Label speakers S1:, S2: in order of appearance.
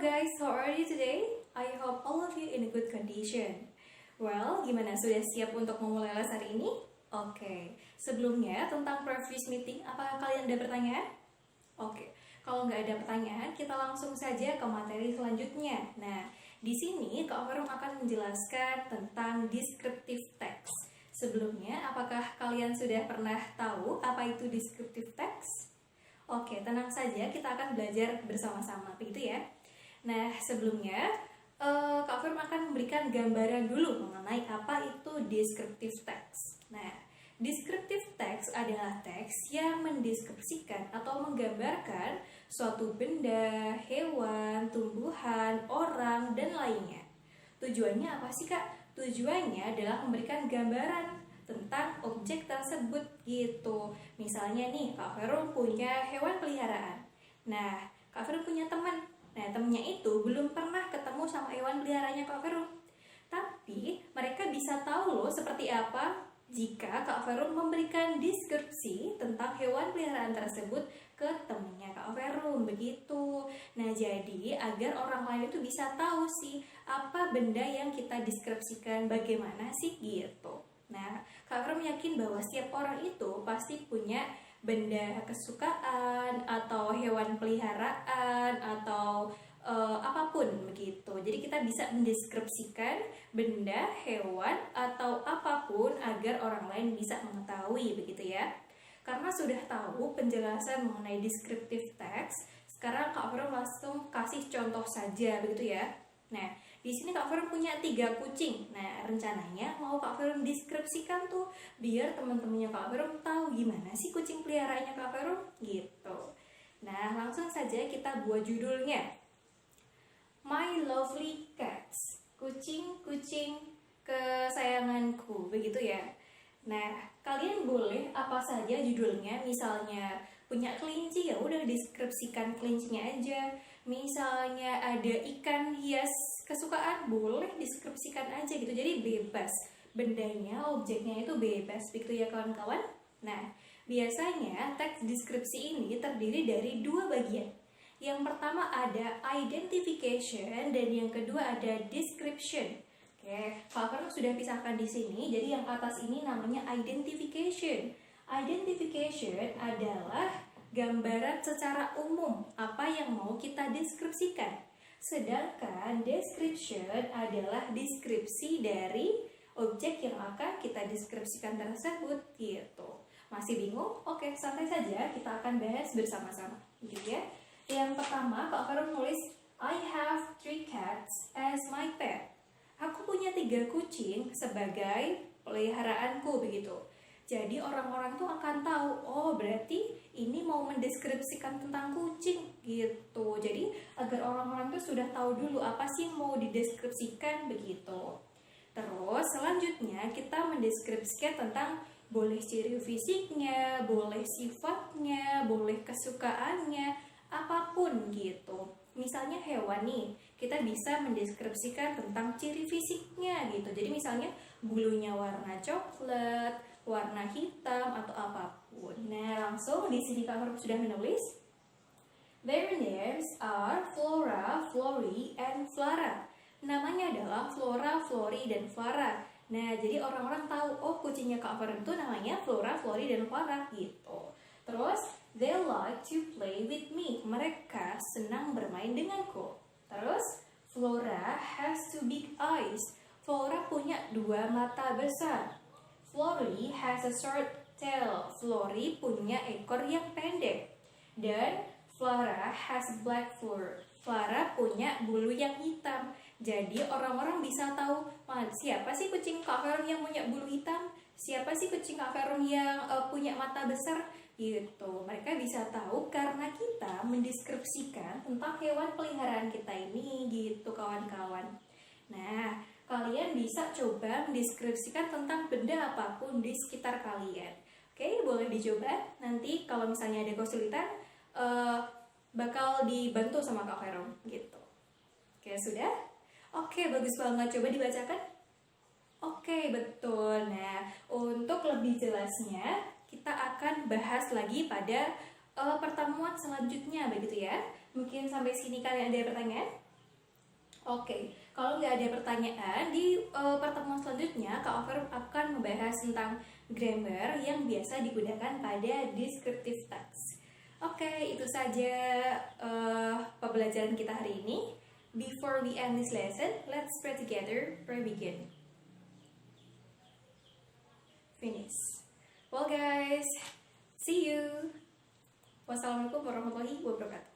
S1: guys, how are you today? I hope all of you in a good condition. Well, gimana? Sudah siap untuk memulai les hari ini? Oke, sebelumnya tentang previous meeting, apakah kalian ada pertanyaan? Oke, kalau nggak ada pertanyaan, kita langsung saja ke materi selanjutnya. Nah, di sini Kak Farum akan menjelaskan tentang descriptive text. Sebelumnya, apakah kalian sudah pernah tahu apa itu descriptive text? Oke, tenang saja, kita akan belajar bersama-sama, begitu ya. Nah, sebelumnya Kak Farum akan memberikan gambaran dulu mengenai apa itu descriptive text. Nah, descriptive text adalah teks yang mendeskripsikan atau menggambarkan suatu benda, hewan, tumbuhan, orang, dan lainnya. Tujuannya apa sih, Kak? Tujuannya adalah memberikan gambaran tentang objek tersebut gitu. Misalnya nih, Kak Farum punya hewan peliharaan. Nah, Kak Farum punya teman. Nah, temennya itu belum pernah ketemu sama hewan peliharaannya Kak Farum. Tapi mereka bisa tahu loh seperti apa jika Kak Farum memberikan deskripsi tentang hewan peliharaan tersebut ke temennya Kak Farum, begitu. Nah, jadi agar orang lain itu bisa tahu sih apa benda yang kita deskripsikan, bagaimana sih gitu. Nah, Kak Farum yakin bahwa setiap orang itu pasti punya benda kesukaan atau hewan peliharaan atau apapun begitu. Jadi kita bisa mendeskripsikan benda, hewan atau apapun agar orang lain bisa mengetahui begitu ya. Karena sudah tahu penjelasan mengenai descriptive text, sekarang Kak Farum langsung kasih contoh saja begitu ya. Nah, di sini Kak Farum punya 3 kucing. Nah, rencananya mau Kak Farum deskripsikan tuh biar teman-temannya Kak Farum tahu gimana sih kucing peliharaannya Kak Farum gitu. Nah, langsung saja kita buat judulnya. My Lovely Cats. Kucing-kucing kesayanganku, begitu ya. Nah, kalian boleh apa saja judulnya, misalnya punya kelinci ya udah deskripsikan kelincinya aja. Misalnya ada ikan hias kesukaan, boleh deskripsikan aja gitu. Jadi bebas, bendanya, objeknya itu bebas begitu ya kawan-kawan. Nah, biasanya teks deskripsi ini terdiri dari 2 bagian. Yang pertama ada identification dan yang kedua ada description. Oke, Kak Farum sudah pisahkan di sini. Jadi yang atas ini namanya identification. Identification adalah gambaran secara umum apa yang mau kita deskripsikan. Sedangkan description adalah deskripsi dari objek yang akan kita deskripsikan tersebut gitu. Masih bingung? Oke, santai saja, kita akan bahas bersama-sama gitu ya. Yang pertama, Kak Farum nulis I have 3 cats as my pet. Aku punya 3 kucing sebagai peliharaanku begitu. Jadi orang-orang tuh akan tahu, oh berarti ini mau mendeskripsikan tentang kucing gitu. Jadi agar orang-orang tuh sudah tahu dulu apa sih yang mau dideskripsikan begitu. Terus selanjutnya kita mendeskripsikan tentang boleh ciri fisiknya, boleh sifatnya, boleh kesukaannya, apapun gitu. Misalnya hewan nih, kita bisa mendeskripsikan tentang ciri fisiknya gitu. Jadi misalnya bulunya warna coklat, warna hitam atau apapun. Nah, langsung di sini Kak Farum sudah menulis. Their names are Flora, Flori, and Flara. Namanya adalah Flora, Flori, dan Flara. Nah, jadi orang-orang tahu, oh kucingnya Kak Farum itu namanya Flora, Flori, dan Flara gitu. Terus, they like to play with me. Mereka senang bermain denganku. Terus, Flora has 2 big eyes. Flora punya 2 mata besar. Flori has a short tail. Flori punya ekor yang pendek. Dan Flara has black fur. Flara punya bulu yang hitam. Jadi orang-orang bisa tahu siapa sih kucing Kak Farum yang punya bulu hitam, siapa sih kucing Kak Farum yang punya mata besar gitu. Mereka bisa tahu karena kita mendeskripsikan tentang hewan peliharaan kita ini gitu kawan-kawan. Nah, kalian bisa coba mendeskripsikan tentang benda apapun di sekitar kalian. Oke, boleh dicoba. Nanti kalau misalnya ada kesulitan, bakal dibantu sama Kak Farum gitu. Oke, sudah? Oke, bagus banget. Coba dibacakan. Oke, betul. Nah, untuk lebih jelasnya, kita akan bahas lagi pada pertemuan selanjutnya, begitu ya. Mungkin sampai sini kalian ada pertanyaan? Oke, kalau nggak ada pertanyaan, di pertemuan selanjutnya Kak Over akan membahas tentang grammar yang biasa digunakan pada descriptive text. Oke, itu saja pembelajaran kita hari ini. Before we end this lesson, let's pray together. Pray begin. Finish. Well guys, see you. Wassalamualaikum warahmatullahi wabarakatuh.